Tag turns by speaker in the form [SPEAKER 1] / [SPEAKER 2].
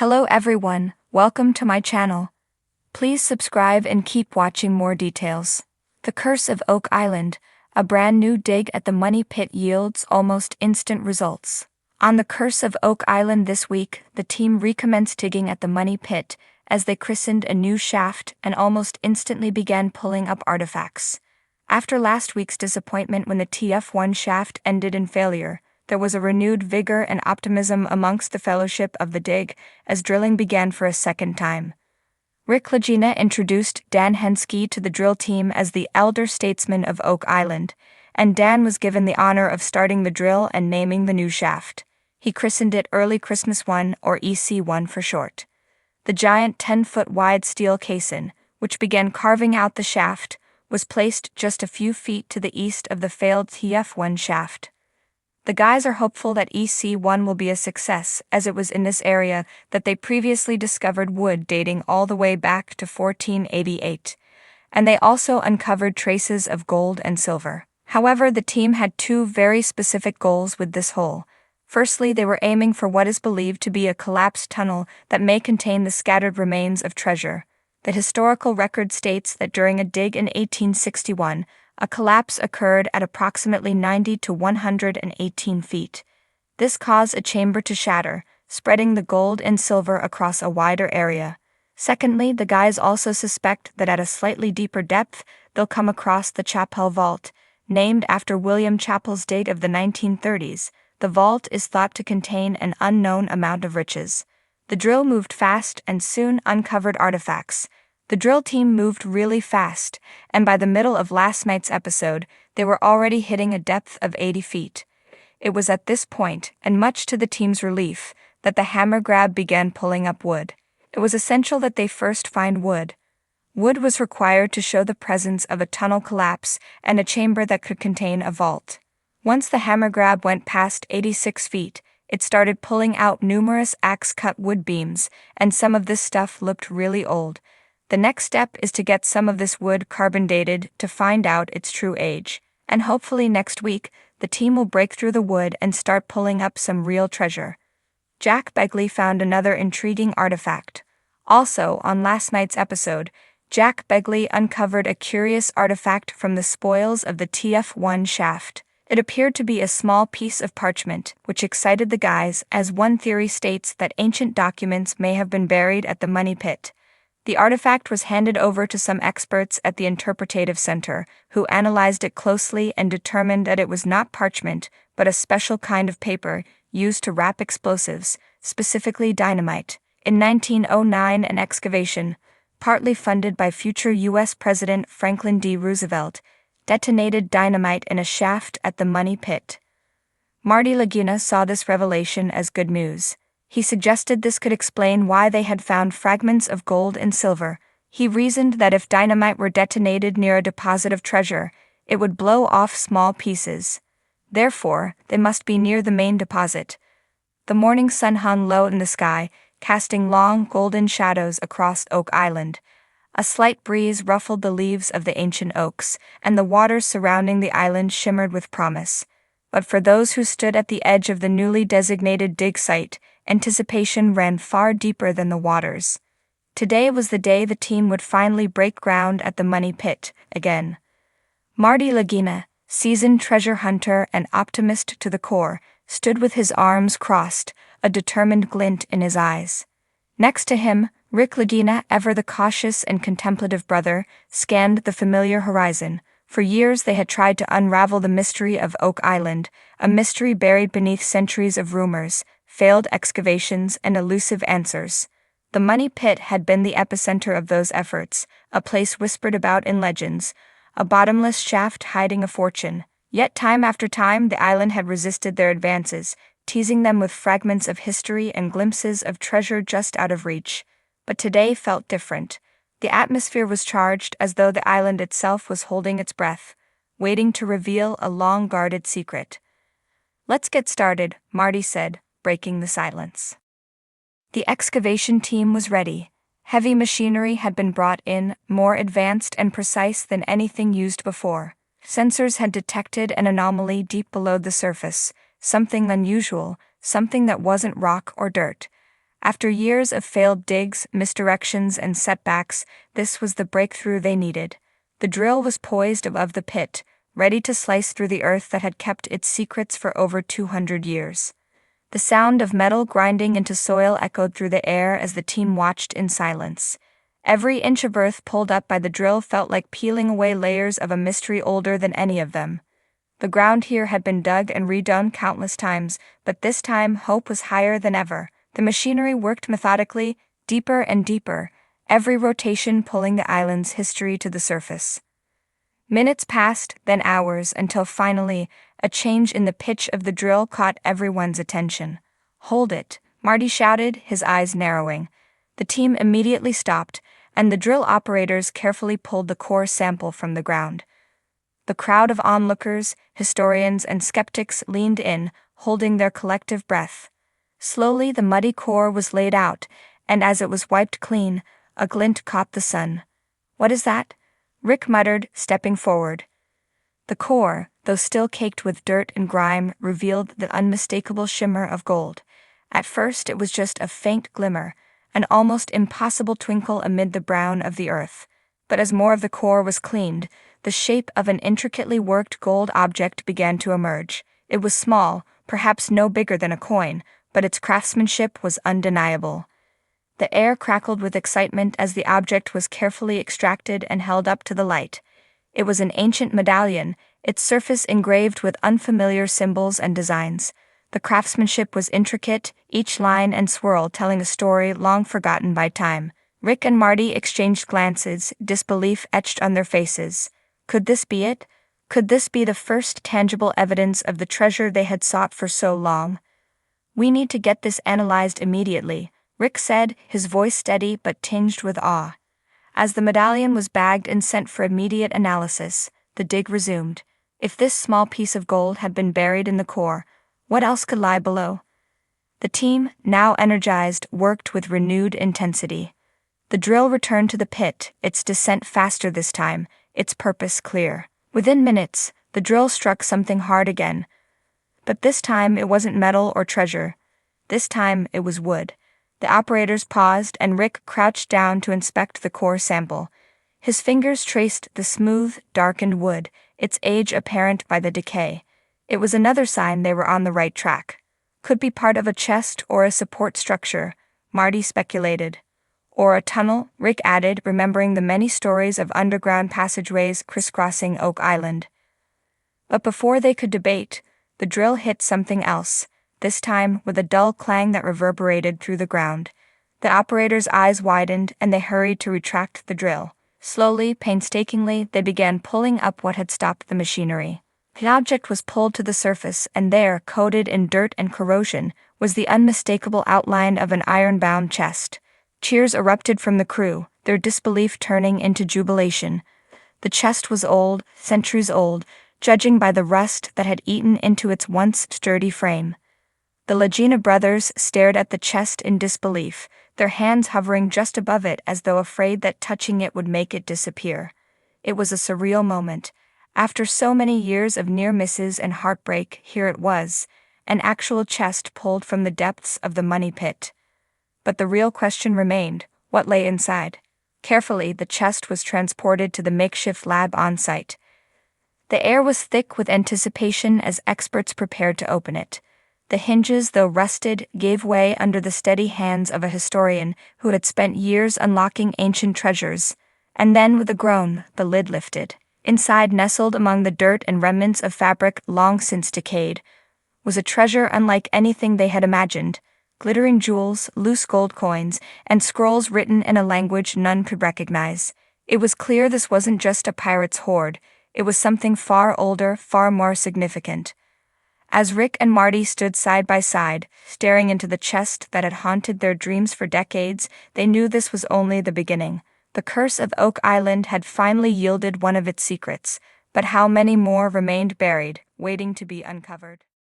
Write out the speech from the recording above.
[SPEAKER 1] Hello everyone, welcome to my channel. Please subscribe and keep watching more details. The Curse of Oak Island, a brand new dig at the Money Pit yields almost instant results. On the Curse of Oak Island this week, the team recommenced digging at the Money Pit as they christened a new shaft and almost instantly began pulling up artifacts. After last week's disappointment when the TF1 shaft ended in failure, there was a renewed vigor and optimism amongst the fellowship of the dig as drilling began for a second time. Rick Lagina introduced Dan Henske to the drill team as the elder statesman of Oak Island, and Dan was given the honor of starting the drill and naming the new shaft. He christened it Early Christmas 1, or EC1 for short. The giant 10-foot wide steel caisson, which began carving out the shaft, was placed just a few feet to the east of the failed TF1 shaft. The guys are hopeful that EC1 will be a success, as it was in this area that they previously discovered wood dating all the way back to 1488, and they also uncovered traces of gold and silver. However, the team had two very specific goals with this hole. Firstly, they were aiming for what is believed to be a collapsed tunnel that may contain the scattered remains of treasure. The historical record states that during a dig in 1861, a collapse occurred at approximately 90 to 118 feet. This caused a chamber to shatter, spreading the gold and silver across a wider area. Secondly, the guys also suspect that at a slightly deeper depth, they'll come across the Chappell Vault. Named after William Chappell's dig of the 1930s, the vault is thought to contain an unknown amount of riches. The drill moved fast and soon uncovered artifacts. The drill team moved really fast, and by the middle of last night's episode, they were already hitting a depth of 80 feet. It was at this point, and much to the team's relief, that the hammer grab began pulling up wood. It was essential that they first find wood. Wood was required to show the presence of a tunnel collapse and a chamber that could contain a vault. Once the hammer grab went past 86 feet, it started pulling out numerous axe-cut wood beams, and some of this stuff looked really old. The next step is to get some of this wood carbon dated to find out its true age, and hopefully next week, the team will break through the wood and start pulling up some real treasure. Jack Begley found another intriguing artifact. Also, on last night's episode, Jack Begley uncovered a curious artifact from the spoils of the TF1 shaft. It appeared to be a small piece of parchment, which excited the guys as one theory states that ancient documents may have been buried at the Money Pit. The artifact was handed over to some experts at the Interpretative Center, who analyzed it closely and determined that it was not parchment, but a special kind of paper used to wrap explosives, specifically dynamite. In 1909, an excavation, partly funded by future U.S. President Franklin D. Roosevelt, detonated dynamite in a shaft at the Money Pit. Marty Lagina saw this revelation as good news. He suggested this could explain why they had found fragments of gold and silver. He reasoned that if dynamite were detonated near a deposit of treasure, it would blow off small pieces. Therefore, they must be near the main deposit. The morning sun hung low in the sky, casting long golden shadows across Oak Island. A slight breeze ruffled the leaves of the ancient oaks, and the waters surrounding the island shimmered with promise. But for those who stood at the edge of the newly designated dig site, anticipation ran far deeper than the waters. Today was the day the team would finally break ground at the Money Pit again. Marty Lagina, seasoned treasure hunter and optimist to the core, stood with his arms crossed, a determined glint in his eyes. Next to him, Rick Lagina, ever the cautious and contemplative brother, scanned the familiar horizon. For years they had tried to unravel the mystery of Oak Island, a mystery buried beneath centuries of rumors, failed excavations, and elusive answers. The Money Pit had been the epicenter of those efforts, a place whispered about in legends, a bottomless shaft hiding a fortune. Yet time after time the island had resisted their advances, teasing them with fragments of history and glimpses of treasure just out of reach. But today felt different. The atmosphere was charged as though the island itself was holding its breath, waiting to reveal a long-guarded secret. "Let's get started," Marty said, breaking the silence. The excavation team was ready. Heavy machinery had been brought in, more advanced and precise than anything used before. Sensors had detected an anomaly deep below the surface, something unusual, something that wasn't rock or dirt. After years of failed digs, misdirections, and setbacks, this was the breakthrough they needed. The drill was poised above the pit, ready to slice through the earth that had kept its secrets for over 200 years. The sound of metal grinding into soil echoed through the air as the team watched in silence. Every inch of earth pulled up by the drill felt like peeling away layers of a mystery older than any of them. The ground here had been dug and redone countless times, but this time hope was higher than ever. The machinery worked methodically, deeper and deeper, every rotation pulling the island's history to the surface. Minutes passed, then hours, until finally, a change in the pitch of the drill caught everyone's attention. "Hold it," Marty shouted, his eyes narrowing. The team immediately stopped, and the drill operators carefully pulled the core sample from the ground. The crowd of onlookers, historians, and skeptics leaned in, holding their collective breath. Slowly the muddy core was laid out, and as it was wiped clean, a glint caught the sun. "What is that?" Rick muttered, stepping forward. The core, though still caked with dirt and grime, revealed the unmistakable shimmer of gold. At first it was just a faint glimmer, an almost impossible twinkle amid the brown of the earth. But as more of the core was cleaned, the shape of an intricately worked gold object began to emerge. It was small, perhaps no bigger than a coin, but its craftsmanship was undeniable. The air crackled with excitement as the object was carefully extracted and held up to the light. It was an ancient medallion, its surface engraved with unfamiliar symbols and designs. The craftsmanship was intricate, each line and swirl telling a story long forgotten by time. Rick and Marty exchanged glances, disbelief etched on their faces. Could this be it? Could this be the first tangible evidence of the treasure they had sought for so long? "We need to get this analyzed immediately," Rick said, his voice steady but tinged with awe. As the medallion was bagged and sent for immediate analysis, the dig resumed. If this small piece of gold had been buried in the core, what else could lie below? The team, now energized, worked with renewed intensity. The drill returned to the pit, its descent faster this time, its purpose clear. Within minutes, the drill struck something hard again. But this time it wasn't metal or treasure. This time it was wood. The operators paused and Rick crouched down to inspect the core sample. His fingers traced the smooth, darkened wood, its age apparent by the decay. It was another sign they were on the right track. Could be part of a chest or a support structure, Marty speculated. Or a tunnel, Rick added, remembering the many stories of underground passageways crisscrossing Oak Island. But before they could debate, the drill hit something else, this time with a dull clang that reverberated through the ground. The operators' eyes widened and they hurried to retract the drill. Slowly, painstakingly, they began pulling up what had stopped the machinery. The object was pulled to the surface, and there, coated in dirt and corrosion, was the unmistakable outline of an iron-bound chest. Cheers erupted from the crew, their disbelief turning into jubilation. The chest was old, centuries old, judging by the rust that had eaten into its once sturdy frame. The Lagina brothers stared at the chest in disbelief, their hands hovering just above it as though afraid that touching it would make it disappear. It was a surreal moment. After so many years of near misses and heartbreak, here it was, an actual chest pulled from the depths of the money pit. But the real question remained, what lay inside? Carefully, the chest was transported to the makeshift lab on site. The air was thick with anticipation as experts prepared to open it. The hinges, though rusted, gave way under the steady hands of a historian who had spent years unlocking ancient treasures. And then, with a groan, the lid lifted. Inside, nestled among the dirt and remnants of fabric long since decayed, was a treasure unlike anything they had imagined. Glittering jewels, loose gold coins, and scrolls written in a language none could recognize. It was clear this wasn't just a pirate's hoard, it was something far older, far more significant. As Rick and Marty stood side by side, staring into the chest that had haunted their dreams for decades, they knew this was only the beginning. The curse of Oak Island had finally yielded one of its secrets, but how many more remained buried, waiting to be uncovered?